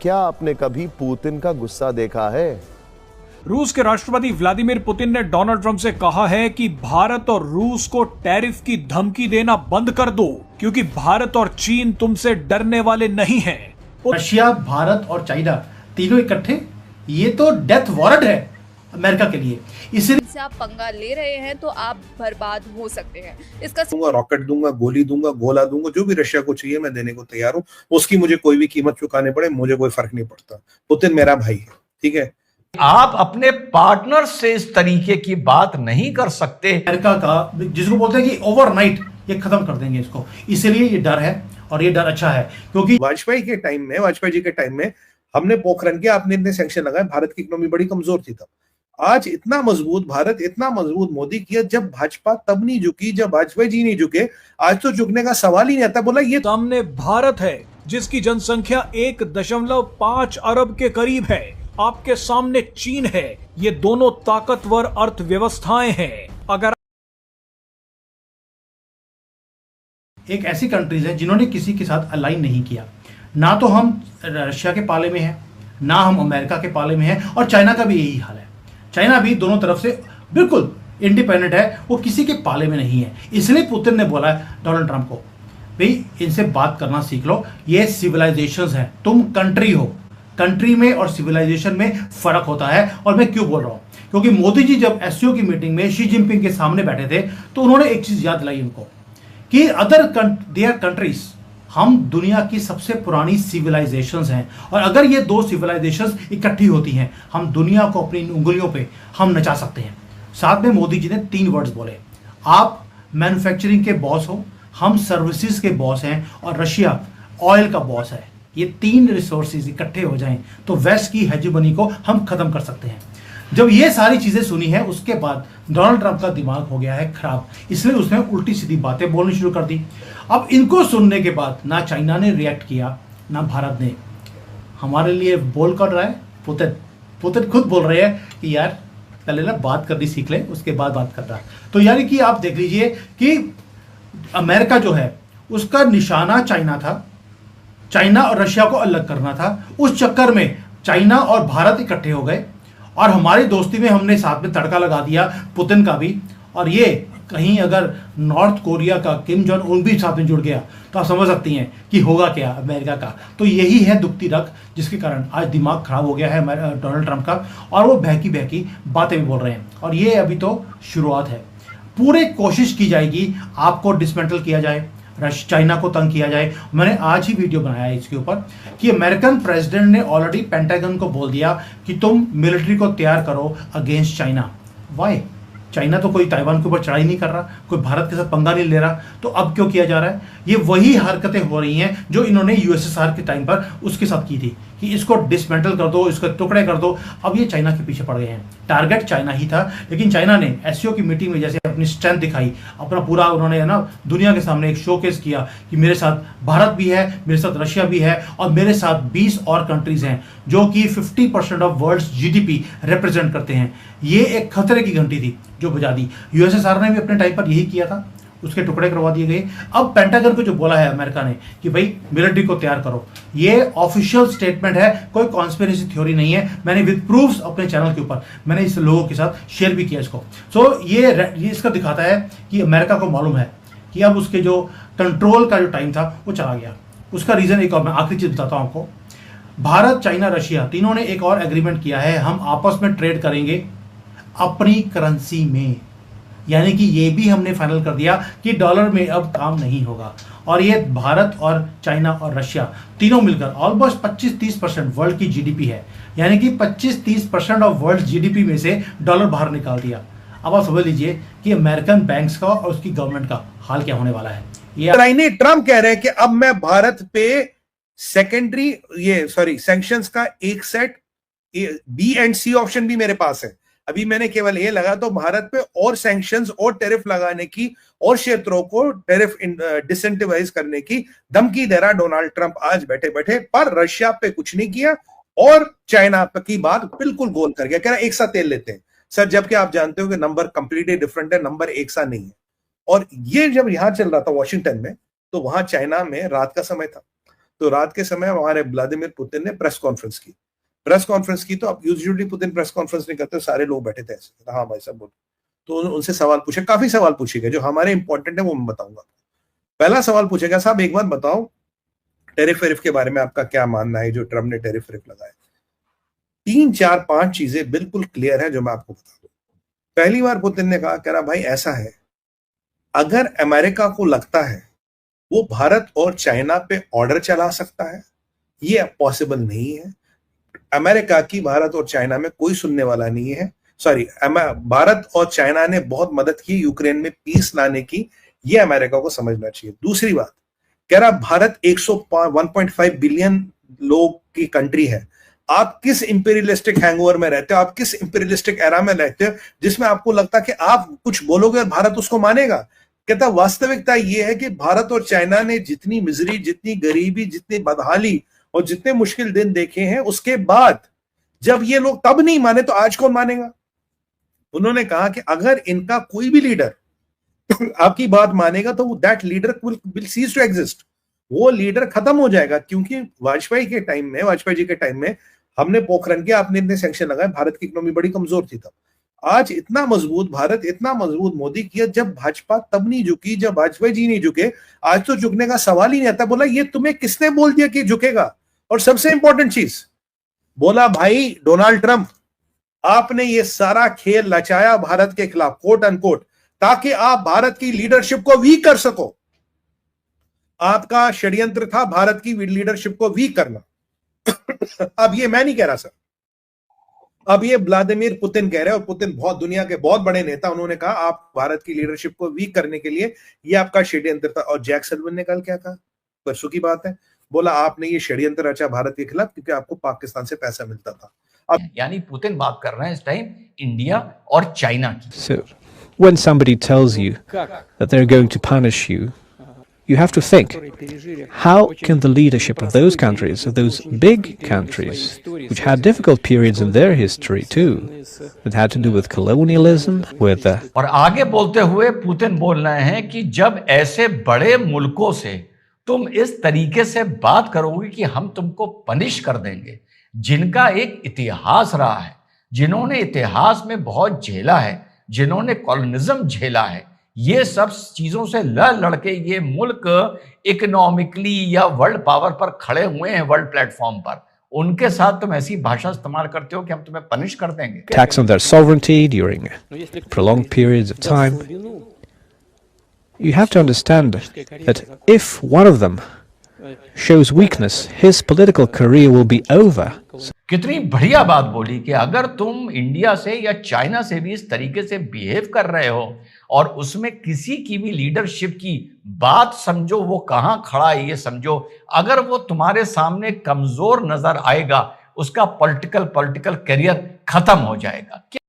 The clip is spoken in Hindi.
क्या आपने कभी पुतिन का गुस्सा देखा है? रूस के राष्ट्रपति व्लादिमीर पुतिन ने डोनाल्ड ट्रंप से कहा है कि भारत और रूस को टैरिफ की धमकी देना बंद कर दो, क्योंकि भारत और चीन तुमसे डरने वाले नहीं हैं। रशिया, भारत और चाइना तीनों इकट्ठे, ये तो डेथ वारंट है अमेरिका के लिए। इसलिए से आप पंगा ले रहे हैं तो आप बर्बाद हो सकते हैं। इसका दूंगा, रॉकेट दूंगा, गोली दूंगा, गोला दूंगा, जो भी रशिया को चाहिए मैं देने को तैयार हूं। उसकी मुझे कोई भी कीमत चुकाने पड़े, मुझे कोई फर्क नहीं पड़ता। पुतिन मेरा भाई है, ठीक है। आप अपने पार्टनर से इस तरीके की बात नहीं कर सकते। अमेरिका का, जिसको बोलते हैं कि ओवरनाइट ये खत्म कर देंगे इसको, इसलिए ये डर है और ये डर अच्छा है, क्योंकि वाजपेयी जी के टाइम में हमने पोखरण किया, आपने इतने सैंक्शन लगाए, भारत की इकोनॉमी बड़ी कमजोर थी तब। आज इतना मजबूत भारत, इतना मजबूत मोदी किया। जब भाजपा तब नहीं झुकी जब वाजपेयी जी नहीं झुके, आज तो झुकने का सवाल ही नहीं आता। बोला ये सामने भारत है जिसकी जनसंख्या 1.5 अरब के करीब है। आपके सामने चीन है। ये दोनों ताकतवर अर्थव्यवस्थाएं हैं। अगर एक ऐसी कंट्रीज है जिन्होंने किसी के साथ अलाइन नहीं किया, ना तो हम रशिया के पाले में हैं, ना हम अमेरिका के पाले में हैं, और चाइना का भी यही हाल है। चाइना भी दोनों तरफ से बिल्कुल इंडिपेंडेंट है, वो किसी के पाले में नहीं है। इसलिए पुतिन ने बोला डोनाल्ड ट्रंप को, भाई इनसे बात करना सीख लो, ये सिविलाइजेशंस हैं, तुम कंट्री हो। कंट्री में और सिविलाइजेशन में फर्क होता है। और मैं क्यों बोल रहा हूं, क्योंकि मोदी जी जब एससीओ की मीटिंग में शी जिनपिंग के सामने बैठे थे तो उन्होंने एक चीज याद दिलाई उनको कि देयर कंट्रीज, हम दुनिया की सबसे पुरानी सिविलाइजेशंस हैं, और अगर ये दो सिविलाइजेशंस इकट्ठी होती हैं, हम दुनिया को अपनी उंगलियों पे हम नचा सकते हैं। साथ में मोदी जी ने 3 वर्ड्स बोले, आप मैन्युफैक्चरिंग के बॉस हो, हम सर्विसेज के बॉस हैं, और रशिया ऑयल का बॉस है। ये 3 रिसोर्सेज इकट्ठे हो जाएं तो वेस्ट की हेजेमनी को हम खत्म कर सकते हैं। जब ये सारी चीजें सुनी है, उसके बाद डोनाल्ड ट्रंप का दिमाग हो गया है खराब, इसलिए उसने उल्टी सीधी बातें बोलनी शुरू कर दी। अब इनको सुनने के बाद ना चाइना ने रिएक्ट किया, ना भारत ने। हमारे लिए बोल कर रहा है पुतिन खुद बोल रहे हैं कि यार पहले ना बात करनी सीख ले, उसके बाद बात कर रहा है। तो यानी कि आप देख लीजिए कि अमेरिका जो है उसका निशाना चाइना था, चाइना और रशिया को अलग करना था। उस चक्कर में चाइना और भारत इकट्ठे हो गए, और हमारी दोस्ती में हमने साथ में तड़का लगा दिया पुतिन का भी। और ये कहीं अगर नॉर्थ कोरिया का किम जोंग उन भी साथ में जुड़ गया तो आप समझ सकती हैं कि होगा क्या अमेरिका का। तो यही है दुखती रग, जिसके कारण आज दिमाग खराब हो गया है डोनाल्ड ट्रंप का, और वो बहकी बहकी बातें भी बोल रहे हैं। और ये अभी तो शुरुआत है। पूरे कोशिश की जाएगी आपको डिसमेंटल किया जाए, चाइना को तंग किया जाए। मैंने आज ही वीडियो बनाया है इसके ऊपर कि अमेरिकन प्रेसिडेंट ने ऑलरेडी पेंटागन को बोल दिया कि तुम मिलिट्री को तैयार करो अगेंस्ट चाइना। वाई? चाइना तो कोई ताइवान के ऊपर चढ़ाई नहीं कर रहा, कोई भारत के साथ पंगा नहीं ले रहा, तो अब क्यों किया जा रहा है? ये वही हरकतें हो रही हैं जो इन्होंने यूएसएसआर के टाइम पर उसके साथ की थी कि इसको डिसमेंटल कर दो, इसके टुकड़े कर दो। अब ये चाइना के पीछे पड़ गए हैं। टारगेट चाइना ही था, लेकिन चाइना ने एससीओ की मीटिंग में जैसे अपनी स्ट्रेंथ दिखाई, अपना पूरा उन्होंने दुनिया के सामने एक शोकेस किया कि मेरे साथ भारत भी है, मेरे साथ रशिया भी है, और मेरे साथ 20 और कंट्रीज हैं जो कि 50% ऑफ वर्ल्ड जीडीपी रिप्रेजेंट करते हैं। ये एक खतरे की घंटी थी जो बजा दी। यूएसएसआर ने भी अपने टाइम पर यही किया था, उसके टुकड़े करवा दिए गए। अब पेंटागन को जो बोला है अमेरिका ने कि भाई मिलिट्री को तैयार करो, ये ऑफिशियल स्टेटमेंट है, कोई कॉन्स्पिरेसी थ्योरी नहीं है। मैंने विद प्रूफ्स अपने चैनल के ऊपर मैंने इस लोगों के साथ शेयर भी किया इसको। सो ये इसका दिखाता है कि अमेरिका को मालूम है कि अब उसके जो कंट्रोल का जो टाइम था वो चला गया। उसका रीजन एक और मैं आखिरी चीज बताता हूं आपको। भारत, चाइना, रशिया तीनों ने एक और एग्रीमेंट किया है, हम आपस में ट्रेड करेंगे अपनी करेंसी में। यानी कि ये भी हमने फाइनल कर दिया कि डॉलर में अब काम नहीं होगा। और ये भारत और चाइना और रशिया तीनों मिलकर ऑलमोस्ट 25-30% वर्ल्ड की जीडीपी है। यानी कि 25-30% ऑफ वर्ल्ड जीडीपी में से डॉलर बाहर निकाल दिया। अब आप समझ लीजिए कि अमेरिकन बैंक्स का और उसकी गवर्नमेंट का हाल क्या होने वाला है। ये ट्रम्प कह रहे हैं कि अब मैं भारत पे सैंक्शंस का एक set B and C option भी मेरे पास है। अभी मैंने केवल ये लगा तो भारत पे और सैंक्शंस और टैरिफ लगाने की और क्षेत्रों को टैरिफ डिसेंटिवाइज करने की धमकी दे रहा डोनाल्ड ट्रंप आज बैठे बैठे। पर रशिया पे कुछ नहीं किया और चाइना की बात बिल्कुल गोल कर गया, कह रहा एक सा तेल लेते हैं सर, जबकि आप जानते हो कि नंबर कंप्लीटली डिफरेंट है, नंबर एक सा नहीं है। और ये जब यहां चल रहा था वॉशिंगटन में, तो वहां चाइना में रात का समय था, तो रात के समय हमारे व्लादिमीर पुतिन ने प्रेस कॉन्फ्रेंस की तो अब यूजुअली पुतिन प्रेस कॉन्फ्रेंस नहीं करते, सारे लोग बैठे थे ऐसे, हाँ भाई साहब बोलो। तो उनसे सवाल पूछे, काफी सवाल पूछे गए जो हमारे इंपॉर्टेंट है वो मैं बताऊंगा। पहला सवाल पूछा गया, साहब एक बात बताओ, टेरिफ वेरिफ के बारे में आपका क्या मानना है जो ट्रम्प ने टेरिफ वेरिफ लगाए। 3 4 5 चीजें बिल्कुल क्लियर है जो मैं आपको बता दूं। पहली बार पुतिन ने कहा, कह रहा भाई ऐसा है, अगर अमेरिका को लगता है वो भारत और चाइना पे ऑर्डर चला सकता है, ये पॉसिबल नहीं है। अमेरिका की भारत और चाइना में कोई सुनने वाला नहीं है। सॉरी, भारत और चाइना ने बहुत मदद की यूक्रेन में पीस लाने की, ये अमेरिका को समझना चाहिए। दूसरी बात, कह रहा भारत 1.5 बिलियन लोग की कंट्री है। आप किस इंपीरियलिस्टिक हैंगओवर में रहते हो, आप किस इंपीरियलिस्टिक एरा में रहते हो जिसमें आपको लगता है कि आप कुछ बोलोगे और भारत उसको मानेगा। कहता वास्तविकता यह है कि भारत और चाइना ने जितनी मिजरी, जितनी गरीबी, जितनी बदहाली और जितने मुश्किल दिन देखे हैं, उसके बाद जब ये लोग तब नहीं माने तो आज कौन मानेगा। उन्होंने कहा कि अगर इनका कोई भी लीडर आपकी बात मानेगा तो that leader will cease to exist, वो लीडर खत्म हो जाएगा। क्योंकि वाजपेयी जी के टाइम में हमने पोखरण के, आपने इतने सैंक्शन लगाए, भारत की इकोनॉमी बड़ी कमजोर थी तब। आज इतना मजबूत भारत, इतना मजबूत मोदी किया, जब भाजपा तब नहीं झुकी, जब वाजपेयी जी नहीं झुके, आज तो झुकने का सवाल ही नहीं आता। बोला ये तुम्हें किसने बोल दिया कि झुकेगा। और सबसे इंपॉर्टेंट चीज बोला, भाई डोनाल्ड ट्रंप, आपने ये सारा खेल रचाया भारत के खिलाफ, कोट अनकोट, ताकि आप भारत की लीडरशिप को वीक कर सको। आपका षड्यंत्र था भारत की लीडरशिप को वीक करना। अब ये मैं नहीं कह रहा सर, अब ये व्लादिमीर पुतिन कह रहे हैं, और पुतिन बहुत दुनिया के बहुत बड़े नेता, उन्होंने कहा आप भारत की लीडरशिप को वीक करने के लिए ये आपका षड्यंत्र था। और जैक सल्लिवन ने कल क्या कहा, परसों की बात है, बोला आपने ये षड्यंत्र रचा भारत के खिलाफ क्योंकि आपको पाकिस्तान से पैसा मिलता था। अब यानी पुतिन बात कर रहे हैं इस टाइम इंडिया और चाइना की। So, when somebody tells you that they're going to punish you, you have to think, how can the leadership of those countries, of those big countries, which had difficult periods in their history too, that had to do with colonialism, with और आगे बोलते हुए पुतिन बोल रहे हैं कि जब ऐसे बड़े मुल्कों से तुम इस तरीके से बात करोगे कि हम तुमको पनिश कर देंगे, जिनका एक इतिहास रहा है, जिन्होंने इतिहास में बहुत झेला है, जिन्होंने कॉलोनिज्म झेला है, ये सब चीजों से लड़के ये मुल्क इकोनॉमिकली या वर्ल्ड पावर पर खड़े हुए हैं, वर्ल्ड प्लेटफॉर्म पर, उनके साथ तुम ऐसी भाषा इस्तेमाल करते हो कि हम तुम्हें पनिश कर देंगे। attacks on their sovereignty during prolonged periods of time. You have to understand that if one of them shows weakness, his political career will be over. कितनी बढ़िया बात बोली कि अगर तुम इंडिया से या चाइना से भी इस तरीके से बिहेव कर रहे हो और उसमें किसी की भी लीडरशिप की बात समझो, वो कहां खड़ा है ये समझो, अगर वो तुम्हारे सामने कमजोर नजर आएगा, उसका पॉलिटिकल करियर खत्म हो जाएगा।